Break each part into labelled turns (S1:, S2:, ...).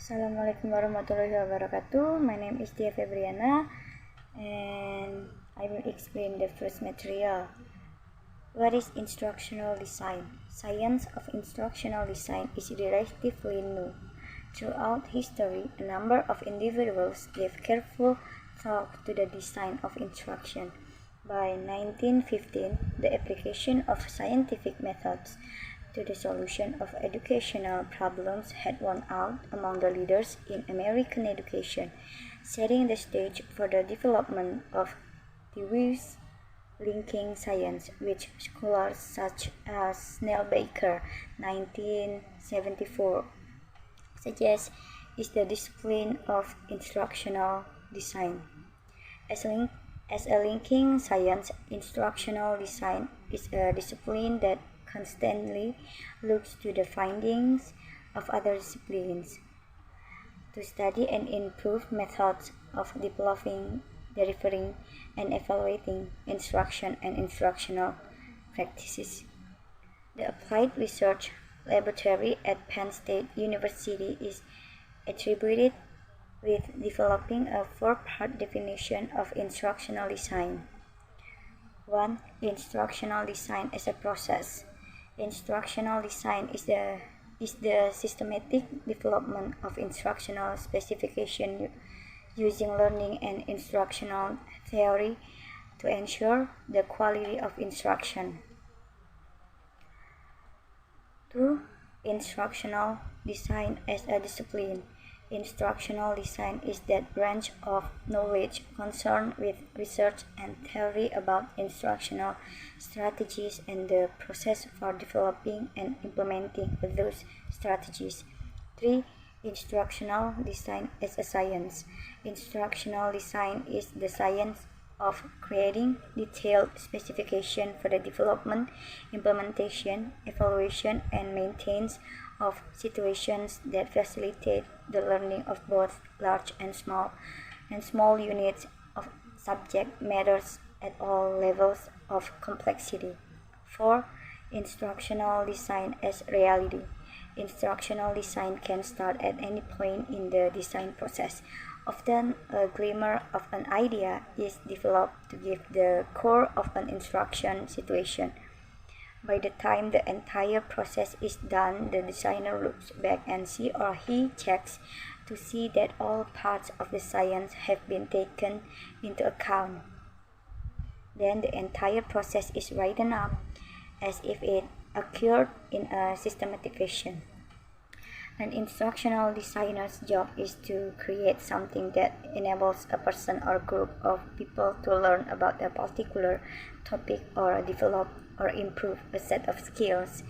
S1: Assalamualaikum warahmatullahi wabarakatuh. My name is Febriana and I will explain the first material. What is instructional design? Science of instructional design is relatively new. Throughout history, a number of individuals gave careful thought to the design of instruction. By 1915, the application of scientific methods to the solution of educational problems had won out among the leaders in American education, setting the stage for the development of device linking science, which scholars such as Neil Baker, 1974, suggest is the discipline of instructional design. As a linking science, instructional design is a discipline that constantly looks to the findings of other disciplines to study and improve methods of developing, delivering, and evaluating instruction and instructional practices. The Applied Research Laboratory at Penn State University is attributed with developing a four-part definition of instructional design. 1. Instructional design as a process. Instructional design is the systematic development of instructional specification using learning and instructional theory to ensure the quality of instruction. 2. Instructional design as a discipline. Instructional design is that branch of knowledge concerned with research and theory about instructional strategies and the process for developing and implementing those strategies. 3. Instructional design as a science. Instructional design is the science of creating detailed specification for the development, implementation, evaluation, and maintenance of situations that facilitate the learning of both large and small units of subject matters at all levels of complexity. 4. Instructional design as reality. Instructional design can start at any point in the design process. Often, a glimmer of an idea is developed to give the core of an instruction situation. By the time the entire process is done, the designer looks back and she or he checks to see that all parts of the science have been taken into account. Then the entire process is written up as if it occurred in a systematic fashion. An instructional designer's job is to create something that enables a person or group of people to learn about a particular topic or develop or improve a set of skills,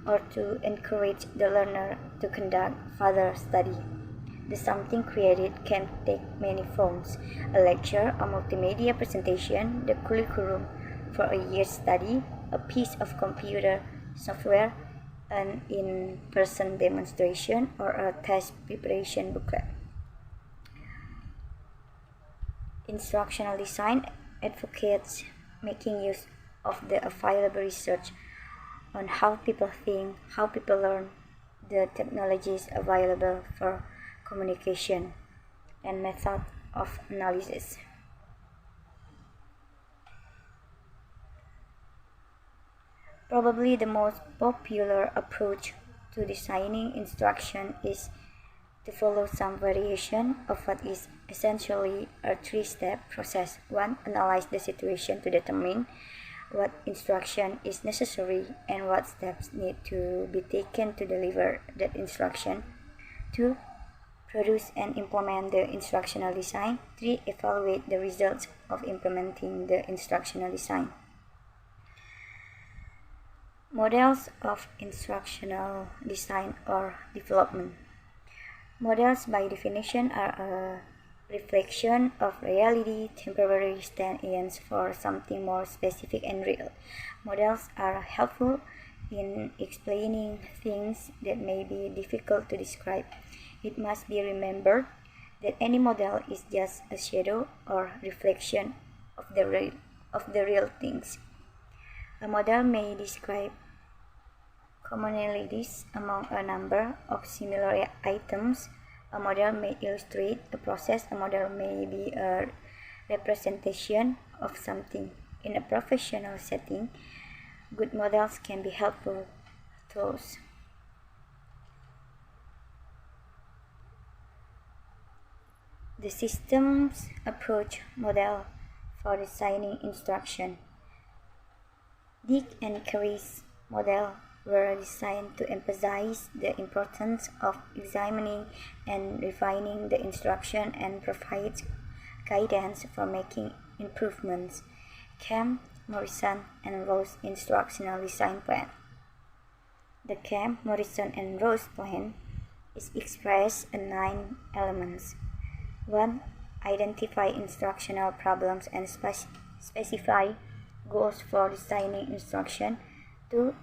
S1: or to encourage the learner to conduct further study. The something created can take many forms: a lecture, a multimedia presentation, the curriculum for a year's study, a piece of computer software, an in-person demonstration, or a test preparation booklet. Instructional design advocates making use of the available research on how people think, how people learn, the technologies available for communication, and method of analysis. Probably the most popular approach to designing instruction is to follow some variation of what is essentially a three-step process. 1. Analyze the situation to determine what instruction is necessary and what steps need to be taken to deliver that instruction. 2. Produce and implement the instructional design. 3. Evaluate the results of implementing the instructional design. Models of instructional design or development. Models, by definition, are a reflection of reality, temporary stand-ins for something more specific and real. Models are helpful in explaining things that may be difficult to describe. It must be remembered that any model is just a shadow or reflection of the real things. A model may describe commonalities among a number of similar items, A model may illustrate a process. A model may be a representation of something. In a professional setting, good models can be helpful tools. The systems approach model for designing instruction. Dick and Carey's model were designed to emphasize the importance of examining and refining the instruction and provide guidance for making improvements. Kemp, Morrison, and Rose Instructional Design Plan. The Kemp, Morrison, and Rose Plan is expressed in 9 elements. 1. Identify instructional problems and specify goals for designing instruction. 2.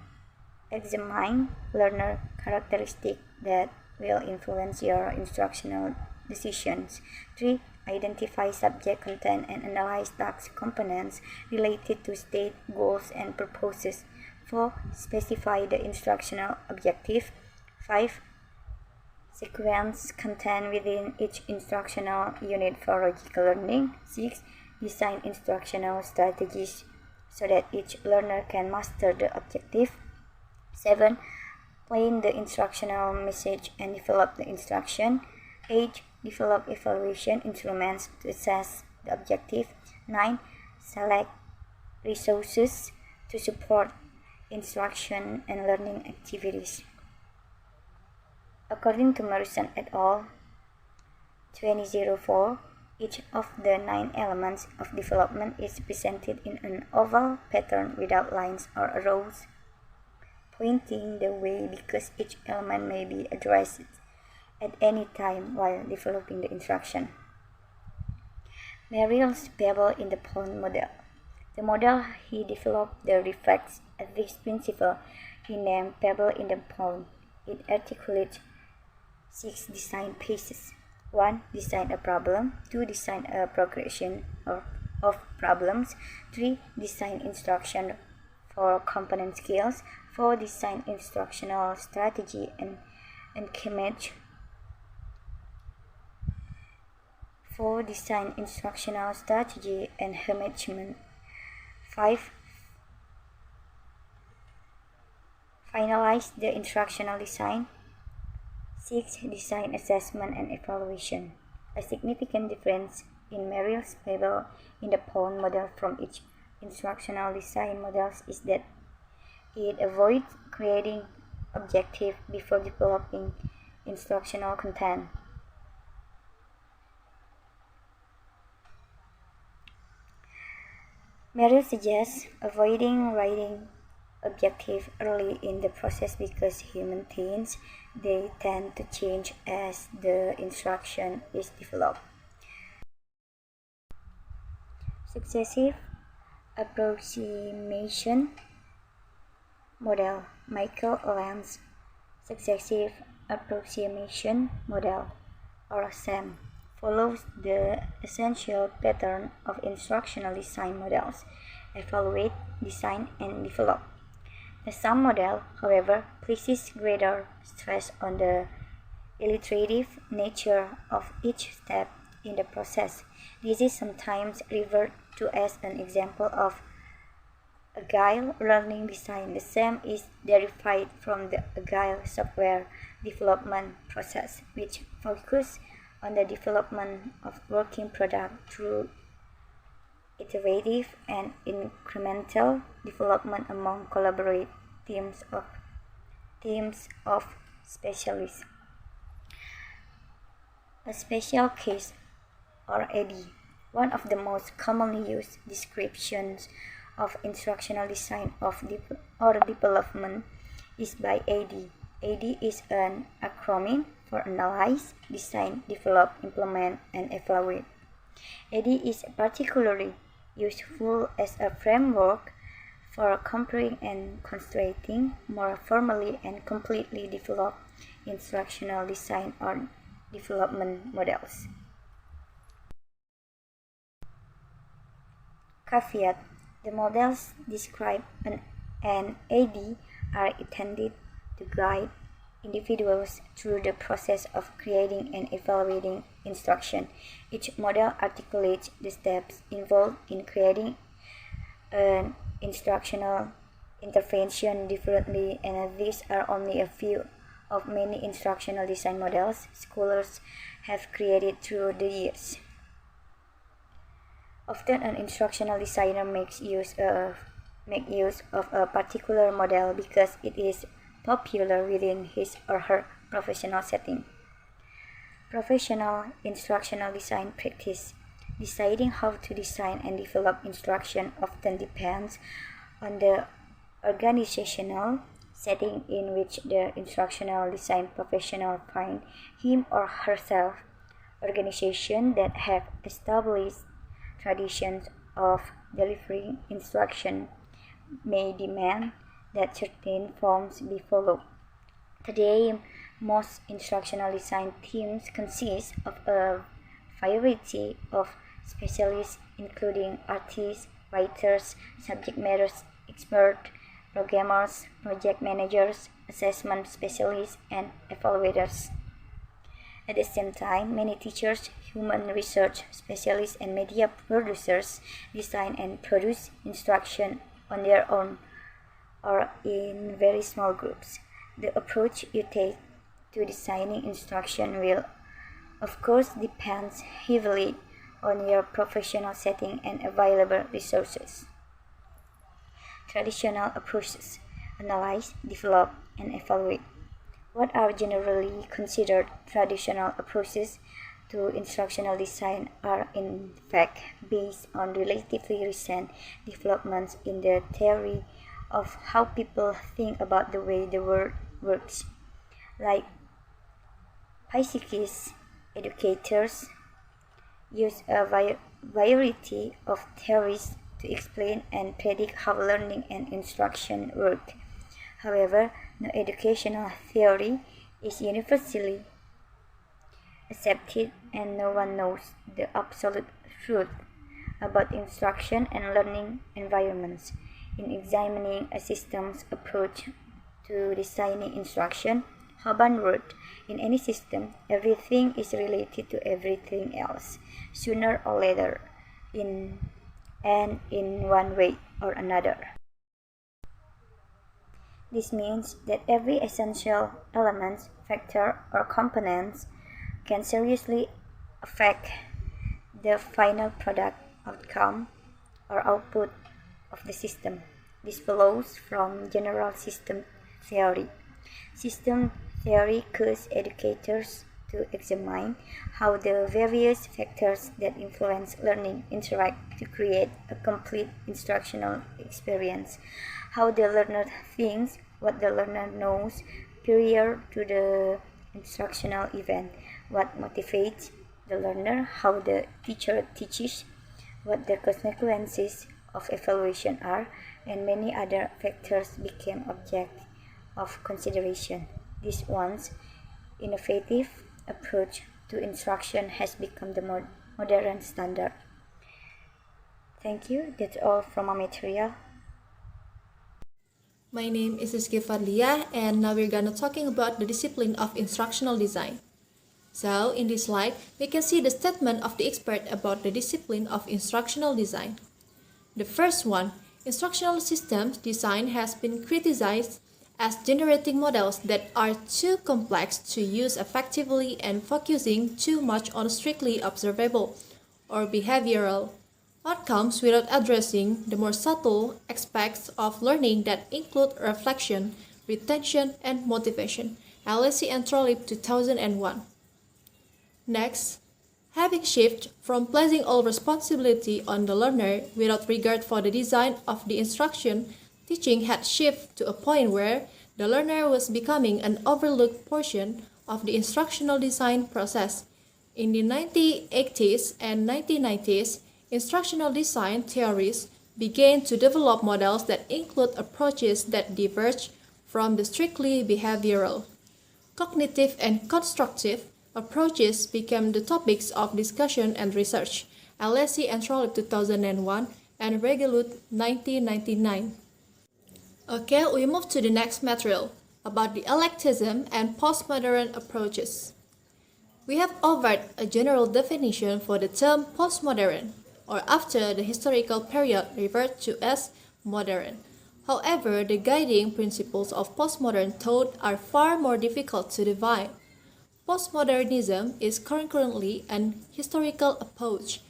S1: Examine learner characteristics that will influence your instructional decisions. 3. Identify subject content and analyze task components related to state goals and purposes. 4. Specify the instructional objective. 5. Sequence content within each instructional unit for logical learning. 6. Design instructional strategies so that each learner can master the objective. 7. Plan the instructional message and develop the instruction. 8. Develop evaluation instruments to assess the objective. 9. Select resources to support instruction and learning activities. According to Morrison et al., 2004, each of the 9 elements of development is presented in an oval pattern without lines or arrows pointing the way because each element may be addressed at any time while developing the instruction. Merrill's pebble in the pond model. The model he developed reflects this principle. He named pebble in the pond. It articulates 6 design phases. 1. Design a problem. 2. Design a progression of problems. 3. Design instruction for component skills. 4. Design instructional strategy and image. 4. Design instructional strategy and management. 5. Finalize the instructional design. 6. Design assessment and evaluation. A significant difference in Merrill's pebble in the pond model from each instructional design models is that it avoids creating objectives before developing instructional content. Merrill suggests avoiding writing objectives early in the process because he maintains they tend to change as the instruction is developed. Successive approximation model. Michael Lamb's successive approximation model, or SAM, follows the essential pattern of instructional design models: evaluate, design, and develop. The SAM model, however, places greater stress on the iterative nature of each step in the process. This is sometimes referred to as an example of agile learning design. The SAM is derived from the agile software development process, which focuses on the development of working product through iterative and incremental development among collaborative teams of specialists. A special case, or AD, one of the most commonly used descriptions of instructional design or development is by AD. AD is an acronym for Analyze, Design, Develop, Implement, and Evaluate. AD is particularly useful as a framework for comparing and constructing more formally and completely developed instructional design or development models. Caveat: the models described in AD are intended to guide individuals through the process of creating and evaluating instruction. Each model articulates the steps involved in creating an instructional intervention differently, and these are only a few of many instructional design models scholars have created through the years. Often an instructional designer makes use of a particular model because it is popular within his or her professional setting. Professional instructional design practice. Deciding how to design and develop instruction often depends on the organizational setting in which the instructional design professional finds him or herself. Organizations that have established traditions of delivering instruction may demand that certain forms be followed. Today, most instructional design teams consist of a variety of specialists including artists, writers, subject matter experts, programmers, project managers, assessment specialists, and evaluators. At the same time, many teachers, human research specialists, and media producers design and produce instruction on their own or in very small groups. The approach you take to designing instruction will, of course, depend heavily on your professional setting and available resources. Traditional approaches: analyze, develop, and evaluate. What are generally considered traditional approaches to instructional design are in fact based on relatively recent developments in the theory of how people think about the way the world works. Like psychologists, educators use a variety of theories to explain and predict how learning and instruction work. However, no educational theory is universally accepted, and no one knows the absolute truth about instruction and learning environments. In examining a system's approach to designing instruction, Hoban wrote, "In any system, everything is related to everything else, sooner or later, in one way or another." This means that every essential element, factor, or component can seriously affect the final product, outcome, or output of the system. This follows from general system theory. System theory causes educators to examine how the various factors that influence learning interact to create a complete instructional experience. How the learner thinks, what the learner knows prior to the instructional event, what motivates the learner, how the teacher teaches, what the consequences of evaluation are, and many other factors became object of consideration. This once innovative approach to instruction has become the modern standard. Thank you. That's all from my material.
S2: My name is Rizqi Fadlliah, and now we're gonna talking about the discipline of instructional design. So, in this slide, we can see the statement of the expert about the discipline of instructional design. The first one, instructional systems design has been criticized as generating models that are too complex to use effectively and focusing too much on strictly observable or behavioral outcomes without addressing the more subtle aspects of learning that include reflection, retention, and motivation. Alesi and Trolip 2001. Next, having shifted from placing all responsibility on the learner without regard for the design of the instruction, teaching had shifted to a point where the learner was becoming an overlooked portion of the instructional design process. In the 1980s and 1990s, instructional design theorists began to develop models that include approaches that diverge from the strictly behavioral. Cognitive and constructive approaches became the topics of discussion and research. Alesi and Trolip 2001 and Regelut 1999. Okay, we move to the next material. about the eclecticism and postmodern approaches. We have offered a general definition for the term postmodern, or after the historical period referred to as modern. However, the guiding principles of postmodern thought are far more difficult to define. Postmodernism is concurrently an historical approach,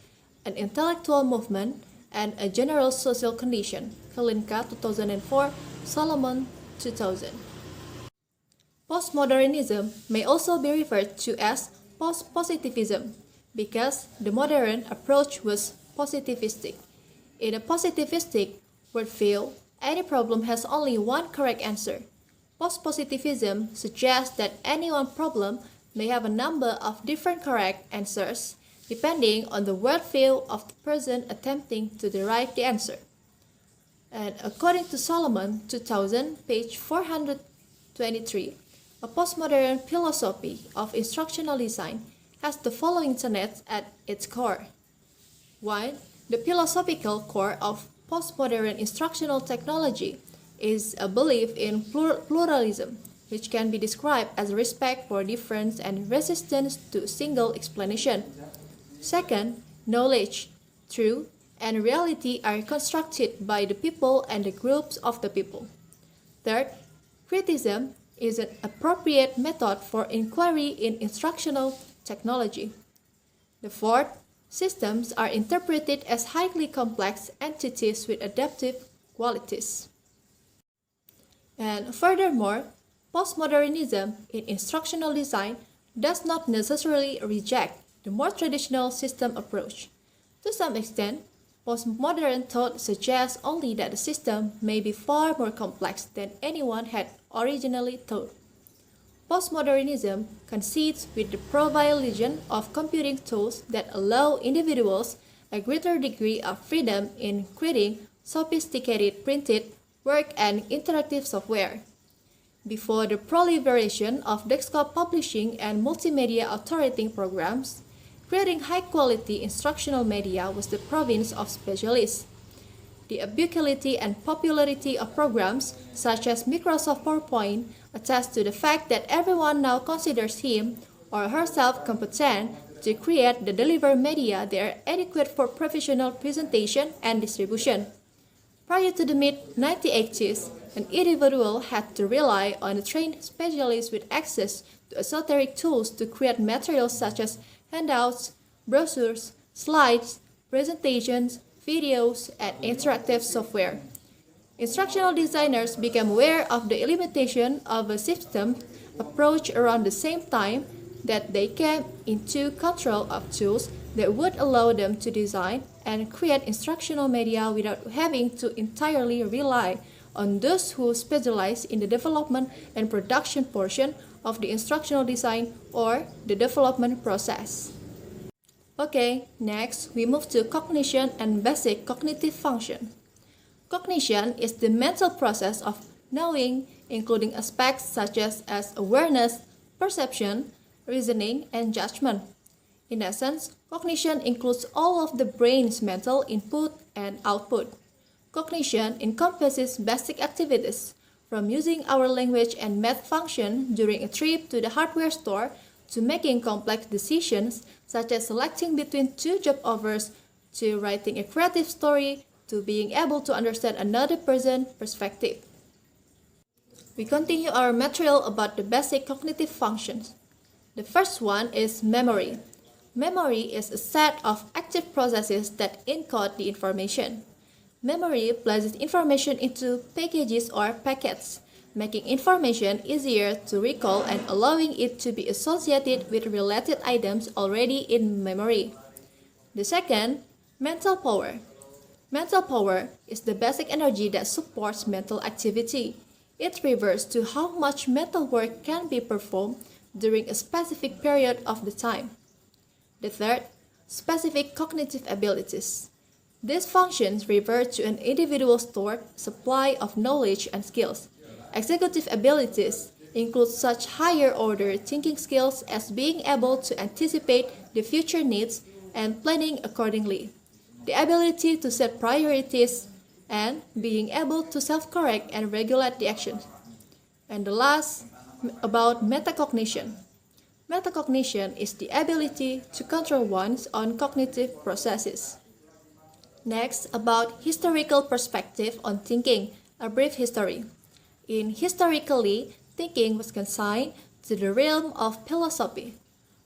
S2: an intellectual movement, and a general social condition. Kalinka 2004, Solomon 2000. Postmodernism may also be referred to as post-positivism because the modern approach was positivistic. In a positivistic worldview, any problem has only one correct answer. Post-positivism suggests that any one problem may have a number of different correct answers depending on the worldview of the person attempting to derive the answer. And according to Solomon 2000, page 423, a postmodern philosophy of instructional design has the following tenets at its core. 1. The philosophical core of postmodern instructional technology is a belief in pluralism, which can be described as respect for difference and resistance to a single explanation. Second, knowledge, truth, and reality are constructed by the people and the groups of the people. Third, criticism is an appropriate method for inquiry in instructional technology. The fourth, systems are interpreted as highly complex entities with adaptive qualities. And furthermore, postmodernism in instructional design does not necessarily reject the more traditional system approach. To some extent, postmodern thought suggests only that the system may be far more complex than anyone had originally thought. Postmodernism concedes with the proliferation of computing tools that allow individuals a greater degree of freedom in creating sophisticated printed work and interactive software. Before the proliferation of desktop publishing and multimedia authoring programs, creating high-quality instructional media was the province of specialists. The ubiquity and popularity of programs such as Microsoft PowerPoint attest to the fact that everyone now considers him or herself competent to create the delivered media that are adequate for professional presentation and distribution. Prior to the mid-1980s, an individual had to rely on a trained specialist with access to esoteric tools to create materials such as handouts, brochures, slides, presentations, videos, and interactive software. Instructional designers became aware of the limitation of a system approach around the same time that they came into control of tools that would allow them to design and create instructional media without having to entirely rely on those who specialize in the development and production portion of the instructional design or the development process. Okay, next we move to cognition and basic cognitive function. Cognition is the mental process of knowing, including aspects such as awareness, perception, reasoning, and judgment. In essence, cognition includes all of the brain's mental input and output. Cognition encompasses basic activities, from using our language and math function during a trip to the hardware store to making complex decisions such as selecting between two job offers to writing a creative story to being able to understand another person's perspective. We continue our material about the basic cognitive functions. The first one is memory. Memory is a set of active processes that encode the information. Memory places information into packages or packets, making information easier to recall and allowing it to be associated with related items already in memory. The second, mental power. Mental power is the basic energy that supports mental activity. It refers to how much mental work can be performed during a specific period of the time. The third, specific cognitive abilities. These functions refer to an individual's stored supply of knowledge and skills. Executive abilities include such higher-order thinking skills as being able to anticipate the future needs and planning accordingly, the ability to set priorities, and being able to self-correct and regulate the actions. And the last, about metacognition. Metacognition is the ability to control one's own cognitive processes. Next, about historical perspective on thinking, a brief history. Historically, thinking was consigned to the realm of philosophy.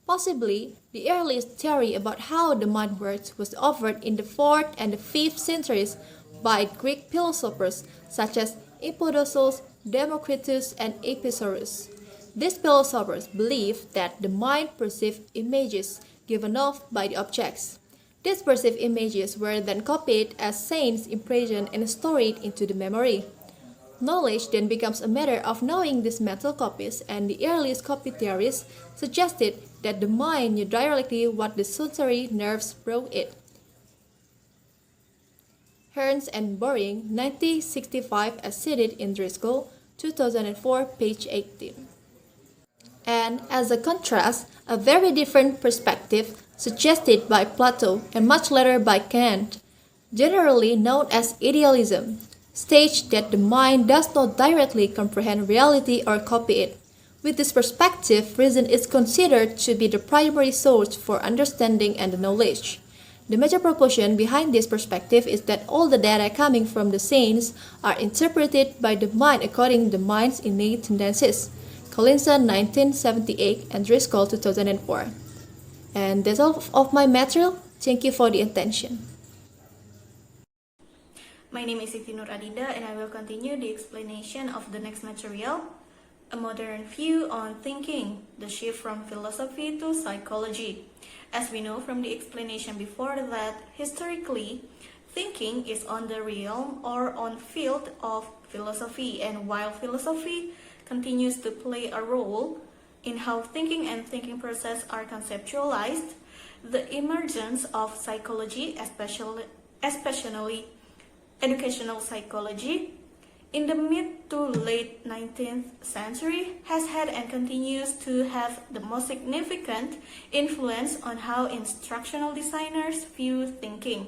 S2: Possibly, the earliest theory about how the mind works was offered in the 4th and the 5th centuries by Greek philosophers such as Empedocles, Democritus, and Epicurus. These philosophers believed that the mind perceived images given off by the objects. These perceived images were then copied as scenes, impression, and stored into the memory. Knowledge then becomes a matter of knowing these mental copies, and the earliest copy theorists suggested that the mind knew directly what the sensory nerves brought it. Hearns and Boring, 1965, as cited in Driscoll, 2004, page 18. And as a contrast, a very different perspective suggested by Plato and much later by Kant, generally known as idealism, states that the mind does not directly comprehend reality or copy it. With this perspective, reason is considered to be the primary source for understanding and knowledge. The major proposition behind this perspective is that all the data coming from the senses are interpreted by the mind according to the mind's innate tendencies. Collinson, 1978, and Driscoll, 2004. And that's all of my material. Thank you for the attention.
S3: My name is Siti Nur Adinda, and I will continue the explanation of the next material, a modern view on thinking, the shift from philosophy to psychology. As we know from the explanation before that, historically, thinking is on the realm or on field of philosophy, and while philosophy continues to play a role in how thinking and thinking process are conceptualized, the emergence of psychology, especially educational psychology, in the mid to late 19th century has had and continues to have the most significant influence on how instructional designers view thinking.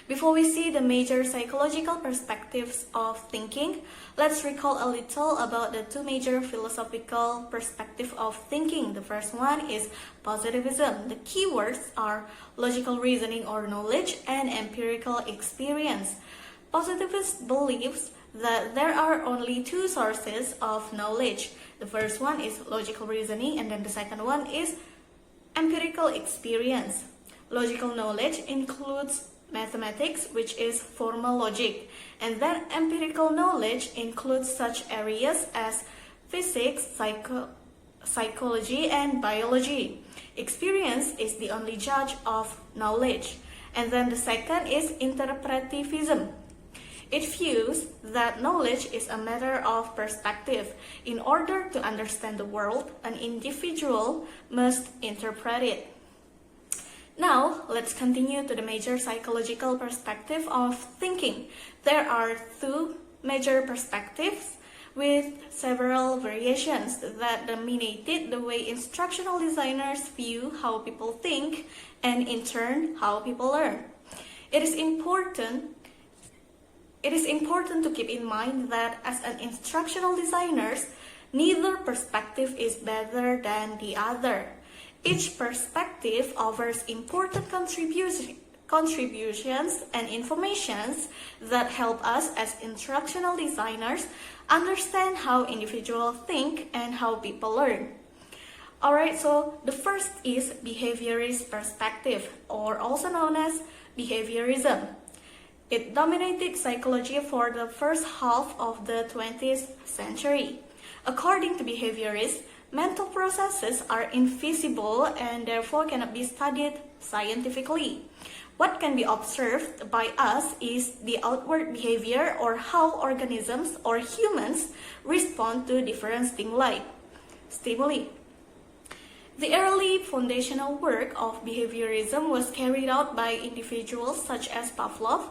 S3: Before we see the major psychological perspectives of thinking, let's recall a little about the two major philosophical perspectives of thinking. The first one is positivism. The keywords are logical reasoning or knowledge and empirical experience. Positivist believes that there are only two sources of knowledge. The first one is logical reasoning, and then the second one is empirical experience. Logical knowledge includes mathematics, which is formal logic, and then empirical knowledge includes such areas as physics, psychology, and biology. Experience is the only judge of knowledge. And then the second is interpretivism. It views that knowledge is a matter of perspective. In order to understand the world, an individual must interpret it. Now, let's continue to the major psychological perspective of thinking. There are two major perspectives with several variations that dominated the way instructional designers view how people think and in turn how people learn. It is important to keep in mind that as an instructional designers, neither perspective is better than the other. Each perspective offers important contributions and informations that help us as instructional designers understand how individuals think and how people learn. Alright, so the first is behaviorist perspective, or also known as behaviorism. It dominated psychology for the first half of the 20th century. According to behaviorists, mental processes are invisible and therefore cannot be studied scientifically. What can be observed by us is the outward behavior, or how organisms or humans respond to different stimuli. The early foundational work of behaviorism was carried out by individuals such as Pavlov,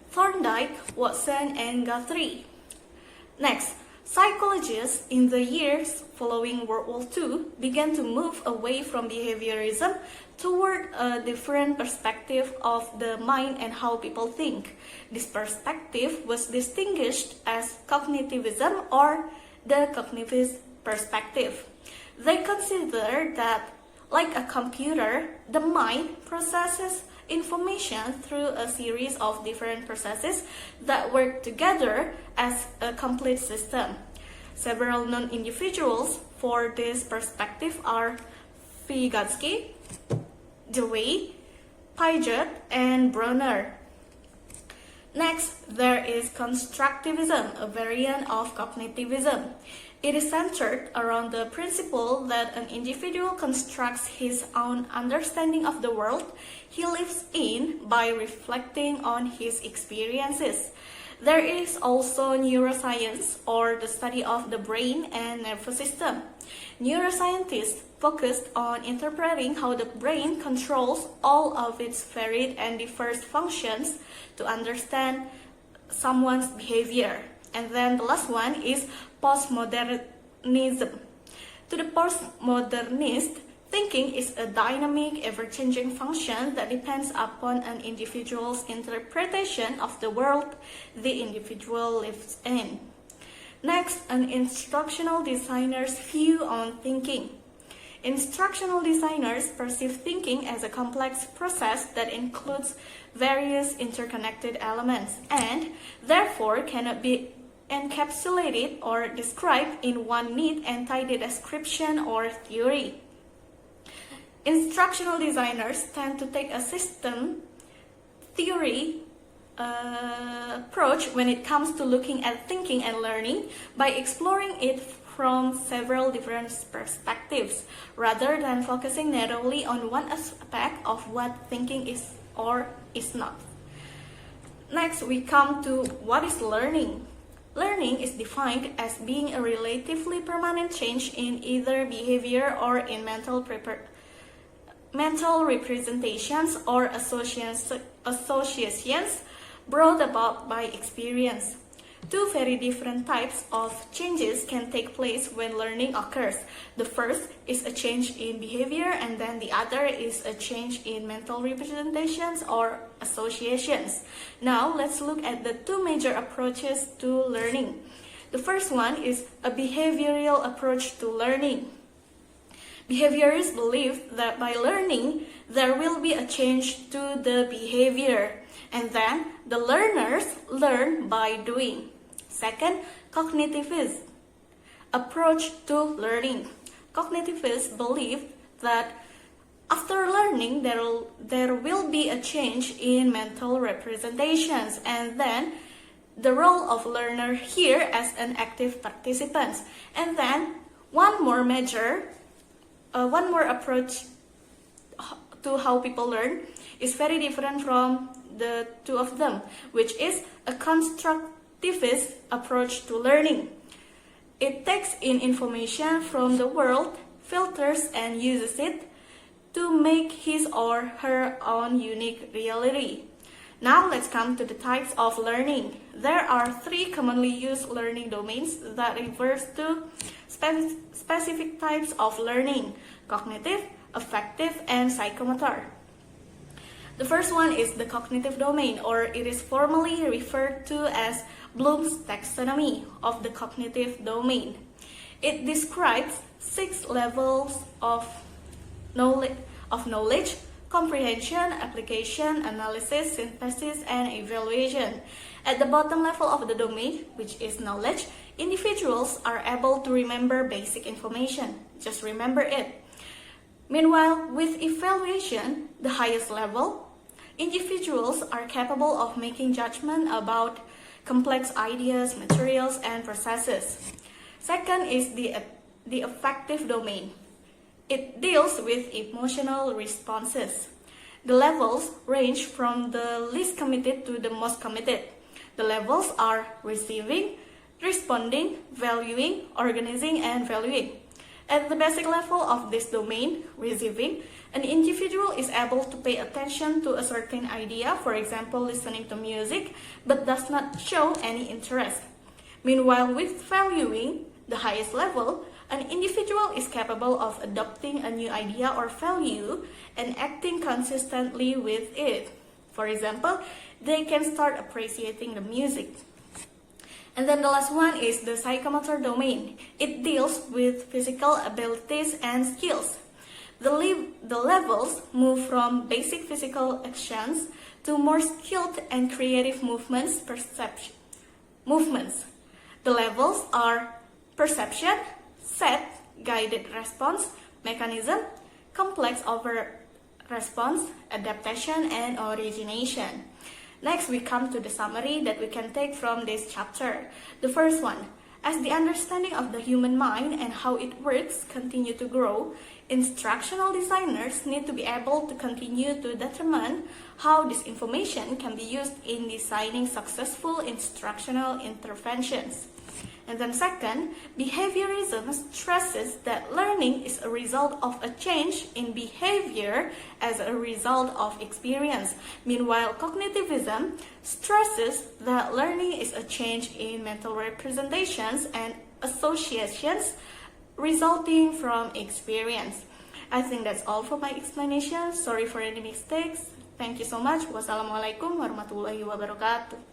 S3: Thorndike, Watson, and Guthrie. Next, psychologists in the years following World War II began to move away from behaviorism toward a different perspective of the mind and how people think. This perspective was distinguished as cognitivism or the cognitive perspective. They consider that, like a computer, the mind processes information through a series of different processes that work together as a complete system. Several known individuals for this perspective are Vygotsky, Dewey, Piaget, and Brunner. Next, there is constructivism, a variant of cognitivism. It is centered around the principle that an individual constructs his own understanding of the world he lives in by reflecting on his experiences. There is also neuroscience, or the study of the brain and nervous system. Neuroscientists focused on interpreting how the brain controls all of its varied and diverse functions to understand someone's behavior. And then the last one is postmodernism. To the postmodernist, thinking is a dynamic, ever-changing function that depends upon an individual's interpretation of the world the individual lives in. Next, an instructional designer's view on thinking. Instructional designers perceive thinking as a complex process that includes various interconnected elements and therefore cannot be encapsulated or described in one neat and tidy description or theory. Instructional designers tend to take a system theory approach when it comes to looking at thinking and learning by exploring it from several different perspectives, rather than focusing narrowly on one aspect of what thinking is or is not. Next, we come to what is learning. Learning is defined as being a relatively permanent change in either behavior or in mental representations or associations brought about by experience. Two very different types of changes can take place when learning occurs. The first is a change in behavior, and then the other is a change in mental representations or associations. Now, let's look at the two major approaches to learning. The first one is a behavioral approach to learning. Behaviorists believe that by learning, there will be a change to the behavior, and then the learners learn by doing. Second, cognitivist approach to learning. Cognitivists believe that after learning, there will be a change in mental representations, and then the role of learner here as an active participant. And then one more approach to how people learn is very different from the two of them, which is a constructivist approach to learning. It takes in information from the world, filters and uses it to make his or her own unique reality. Now let's come to the types of learning. There are three commonly used learning domains that refers to specific types of learning: cognitive, affective, and psychomotor. The first one is the cognitive domain, or it is formally referred to as Bloom's taxonomy of the cognitive domain. It describes 6 levels of knowledge, comprehension, application, analysis, synthesis, and evaluation. At the bottom level of the domain, which is knowledge, individuals are able to remember basic information. Just remember it. Meanwhile, with evaluation, the highest level, individuals are capable of making judgment about complex ideas, materials, and processes. Second is the affective domain. It deals with emotional responses. The levels range from the least committed to the most committed. The levels are receiving, responding, valuing, organizing, and valuing. At the basic level of this domain, receiving, an individual is able to pay attention to a certain idea, for example, listening to music, but does not show any interest. Meanwhile, with valuing, the highest level, an individual is capable of adopting a new idea or value and acting consistently with it. For example, they can start appreciating the music. And then the last one is the psychomotor domain. It deals with physical abilities and skills. The levels move from basic physical actions to more skilled and creative movements. The levels are perception, set, guided response, mechanism, complex over response, adaptation, and origination. Next, we come to the summary that we can take from this chapter. The first one, as the understanding of the human mind and how it works continue to grow, instructional designers need to be able to continue to determine how this information can be used in designing successful instructional interventions. And then second, behaviorism stresses that learning is a result of a change in behavior as a result of experience. Meanwhile, cognitivism stresses that learning is a change in mental representations and associations resulting from experience. I think that's all for my explanation. Sorry for any mistakes. Thank you so much. Wassalamualaikum warahmatullahi wabarakatuh.